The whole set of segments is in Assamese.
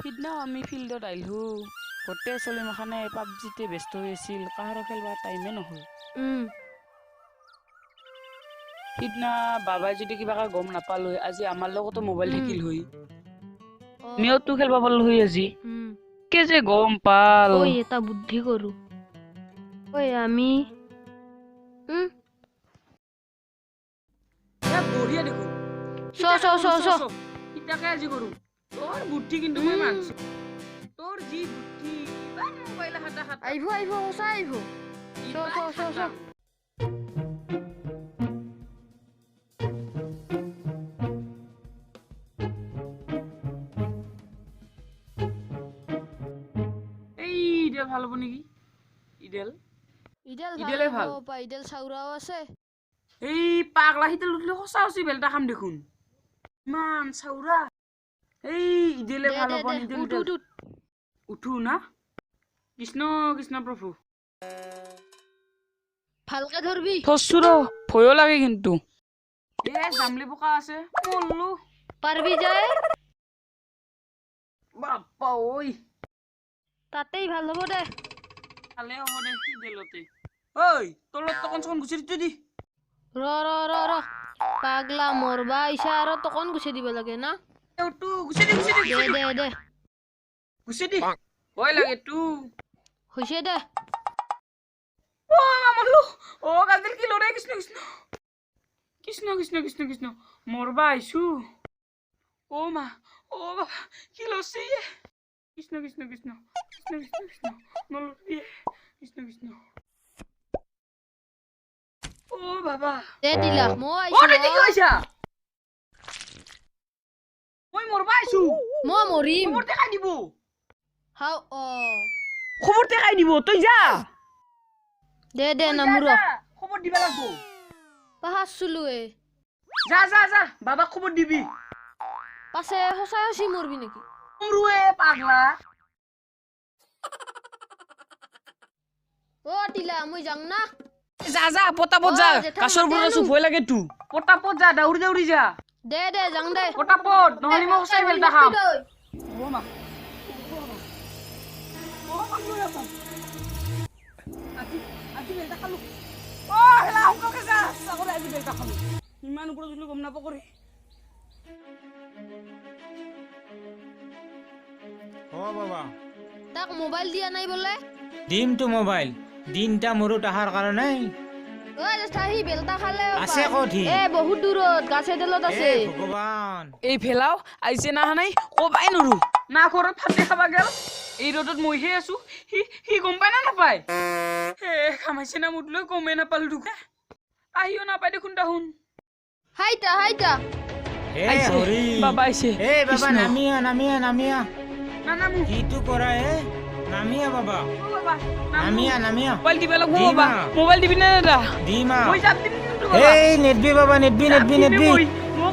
সিদিনা আমি ফিল্ডত আহিলো গোটেই চলিমাখানে পাবজিতে ব্যস্ত হৈ আছিল কাহাৰো খেলবাৰ টাইমে নহ'ল সিদিনা বাবাই যদি কিবা গম নাপালো আজি আমাৰ লগতো মোবাইল থাকিল হৈ মিয়তো খেলবা পাৰল হৈ আজি কে যে গম পাল ওই এটা বুদ্ধি কৰো ওই আমি বঢ়িয়া দেখোন ইটাকে আজি কৰো তোৰ বুদ্ধি কিন্তু মই মানছো তোৰ যি বুদ্ধি ইমান মোবাইল হাতা হাতা আইভো সঁচা আইভো চ এই ইডেল ভাল হ'ব নেকি ইডেল ভাল ইডেল চাউৰাও আছে এই পাগলা হিতেল উঠলে সঁচা সঁচি বেলটা খাম দেখোন ইমান চাউৰা এই ইডেলে ভাল হ'ব নিডেল উঠো না কৃষ্ণ কৃষ্ণ প্ৰভু ভালকে ধৰবি থসু ৰ ভয়ো লাগে কিন্তু এ জামলি পোকা আছে মল্লু পারবি যায় বাপ্পা ওই তাতেই ভাল হ'ব দে ভালে হ'ব দে ইডেলতে ঐ তলত তকন চকন গুছি দিতে দি ৰ পাগলা মৰবা ইছা আৰু তকন গুছি দিব লাগে না টু গুছি দি দে গুছি দি ভয় লাগে টু হৈছে দে ও মামল্লু ও গাজল কি লৰে কৃষ্ণ কৃষ্ণ কৃষ্ণ কৃষ্ণ কৃষ্ণ কৃষ্ণ মৰবা আইছু ও মা ও বাবা কি লছি কৃষ্ণ কৃষ্ণ কৃষ্ণ কৃষ্ণ কৃষ্ণ কৃষ্ণ নলৰি কৃষ্ণ কৃষ্ণ ও বাবা দে দিলা মই ও ৰে কি কৈছা মই মৰবা আইছু মই মৰিম খবৰ দেখাই দিব হাও খবৰ দেখাই দিব তই যা দে নামুৰ খবৰ দিবা লাগবো পাহাৰছুলুৱে যা বাবাক খবৰ দিবি পাছে সঁচাই সঁচি মৰবি নেকি মৰুৱে পাগলা ও টিলা মই যাং না যা পটাপট যা কাছৰ পৰা আছো ভয় লাগে তু পটাপট যা দাউৰি যা দে যাং দে পটাপট নহলি মই সঁচাই বেলটা খাম ও মা আজি বেলটা খালো ও হেলা অংককে যা চাকৰি আজি বেলটা খালো ইমান ওপৰত যদি গম নাপ কৰি ও বাবা তাক মোবাইল দিয়া নাই বলে দিম তো মোবাইল দিনটা মোৰো তাহাৰ কাৰণে ঐ জেঠাই বেলটা খালে আছে কঠি বহুত দূৰত গাছে তেলত আছে ভগৱান এই ফেলাও আইছে না নাই কবাই নৰু না ঘৰত ফাটে খাবা গেল এই ৰদত মইহে আছো সি গম পায় না নাপায় হে খামাইছে না মুদলৈ গমে নাপালো দুখ আহিও নাপায় দেখোন তাহুন হাইটা এ হৰি বাবা আইছে এ বাবা নামিয়া না মু কিটো কৰা নামিয়া বাবা বাবা নামিয়া মোবাইল দিবা লাগবো বাবা মোবাইল দিবি না দাদা দিমা মই যাম দিম এই নেটবি বাবা নেটবি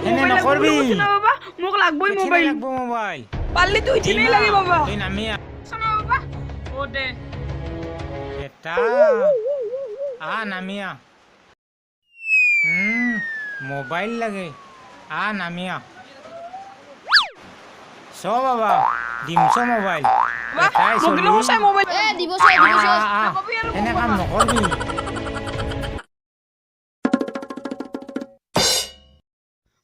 এনে নকৰবি বাবা মোক লাগবই মোবাইল পারলি তুই দিনেই লাগে বাবা এই নামিয়া শোনা বাবা ও দে এটা নামিয়া মোবাইল লাগে নামিয়া চ বাবা দিমছ মোবাইল মগিলো চাই মোবাইল দিব এনে কাম নকৰবি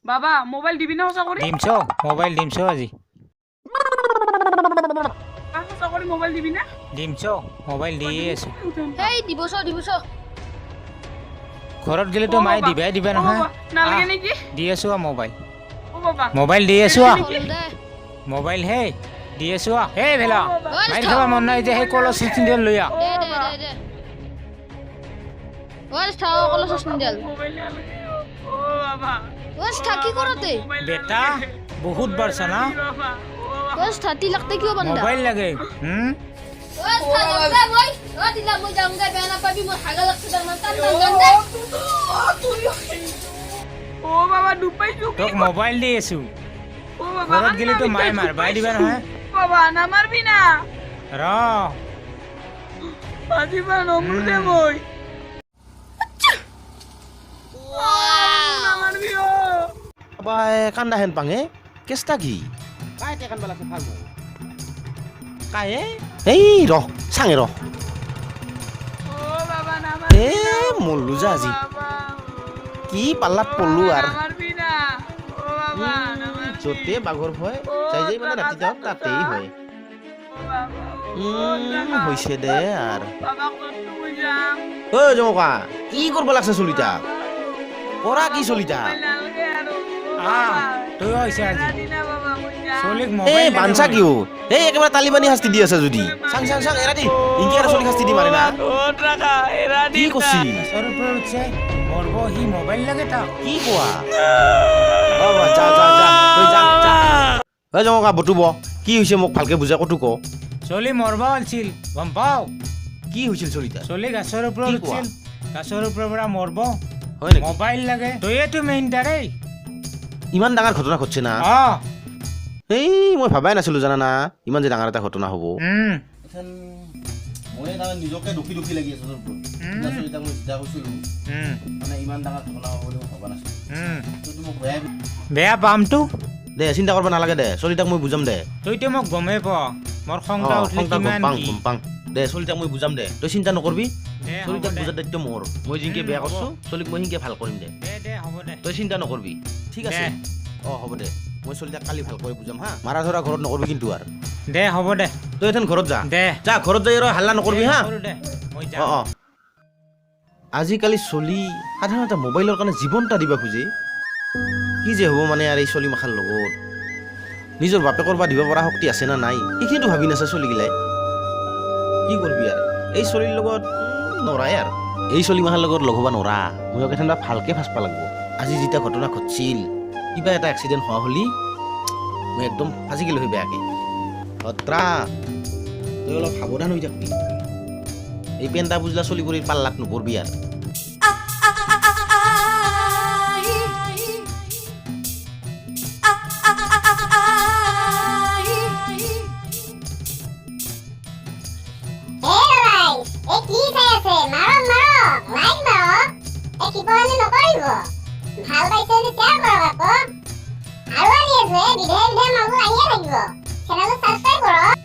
বাবা মোবাইল দিবি না সঁচা কৰি দিমছ মোবাইল দিমছ আজি সঁচা কৰি মোবাইল দিবি না দিমছ মোবাইল দিয়ে আছো দিব ঘৰত গেলে তো মাই দিবা নহয় নালাগে নেকি দি আছো মোবাইল ও বাবা মোবাইল দি আছো মোবাইল হে দি আছো হে ভেলা মাইৰ খাবা মন নাই যে সেই কলৰ চিচিন লৈ দে কলস সন্দেল মোবাইল নালাগে ও বাবা কি কৰতে বেটা বহুত বাৰছা না বাবা ছাতি লাগতে কিয় বান্দা মোবাইল লাগে ও বাবা ডুবাই তোক মোবাইল দি আছো ও বাবা ঘৰত গেলে তো মাই মাৰবাই দিবা নহয় বাবা নামাৰবি না ৰ আজিবা নমৰো দে মই নামাৰবি Apa kanda hen pange? Kesta ki? Baik tekan balas farmo. কায়ে এই ৰ চাঙে ৰ ও বাবা নামার এ মল্লু যা আজি কি পাল্লাত পল্লু আর মারবি না ও বাবা নামার যতে বাঘর ভয় যাই যাই মানে রাতি যাও তাতেই হয় ও বাবা হইছে দে আর বাবা কত বুঝাম ও জমকা কি করব লাগছে চলিতা পড়া কি চলিতা নালগে আরো তুই হয়েছে আজি দিনা বাবা বুঝাম চলিক এই মোবাইল বানছা কিয় এই একেবাৰে তালিবানী শাস্তি দি আছে যদি চাং চাং চাং এৰা দি ইনকে আৰু চলি শাস্তি দি মাৰে না ও টাকা এৰা কি কৈছি গাছৰ ওপৰত উঠছে মৰব সি মোবাইল লাগে তাক কি কোৱা বাবা যা যা যা তই যা যা ঐ জমকা বটুব কি হৈছে মোক ভালকে বুজাই কতো ক চলি মৰব আছিল গম পাও কি হৈছিল চলিতা চলি গাছৰ ওপৰত কি কোৱা? উঠছিল গাছৰ ওপৰৰ পৰা মৰব হয় নেকি মোবাইল লাগে তইয়েতো মেইন তাৰেই ইমান ডাঙৰ ঘটনা ঘটছে না অ এই মই ভাবাই নাছিলো জানা না ইমান যে ডাঙৰ এটা ঘটনা হ'ব মই তাৰ নিজকে দুখী দুখী লাগি আছে চলিতাক মই চিন্তা কৰিছিলো মানে ইমান ডাঙৰ ঘটনা হ'ব বুলি মই ভবা নাছিলো তইতো মোক বেয়া পামতো দে চিন্তা কৰিব নালাগে দে চলিতাক মই বুজাম দে তইতো মোক গমেই পোৱা মোৰ খংটা উঠলি কিমান কি পাং দে চলিতাক মই বুজাম দে তই চিন্তা নকৰবি দে হ'ব চলিতাক দে। বুজাৰ দায়িত্ব মোৰ মই যিনকে বেয়া কৰছো চলিক মই সিনকে ভাল কৰিম দে দে দে হ'ব দে তই চিন্তা নকৰবি ঠিক আছে দে। হ'ব দে মই চলিতাক কালি ভালকৈ বুজাম হা মাৰা ধৰা ঘৰত নকৰবি কিন্তু আৰু দে হ'ব দে তই এথেন ঘৰত যা দে যা ঘৰত যাই আৰু হাল্লা নকৰবি হা নকৰো দে মই যাম আজিকালি চলি সাধাৰণতে মোবাইলৰ কাৰণে জীৱন এটা দিব খোজে কি যে হ'ব মানে আৰু এই চলি মাখাৰ লগত নিজৰ বাপেকৰ বা দিব পৰা শক্তি আছে না নাই সেইখিনিতো ভাবি নাছে চলিগিলাই কি কৰবি আৰু এই চলিৰ লগত নৰাই আৰু এই চলি মাখাৰ লগত লগ হ'বা নৰা মই কেথেন ভালকে ফাঁচবা লাগব আজি যেতিয়া ঘটনা ঘটছিল কিবা এটা এক্সিডেণ্ট হোৱা হ'লি মই একদম ফাঁচি গেলো হৈ বেয়াকে সত্ৰা তই অলপ সাৱধান হৈ থাকবি এই পেণ্টা বুজলা চলি কৰি পাল্লাত নপৰবি আৰু ভাল পাইছে যদি শ্বেয়াৰ কৰক আকৌ আৰু আনি আছে বিধে বিধে মালবোৰ আহিয়ে থাকিব চেনেলটো ছাবস্ক্ৰাইব কৰক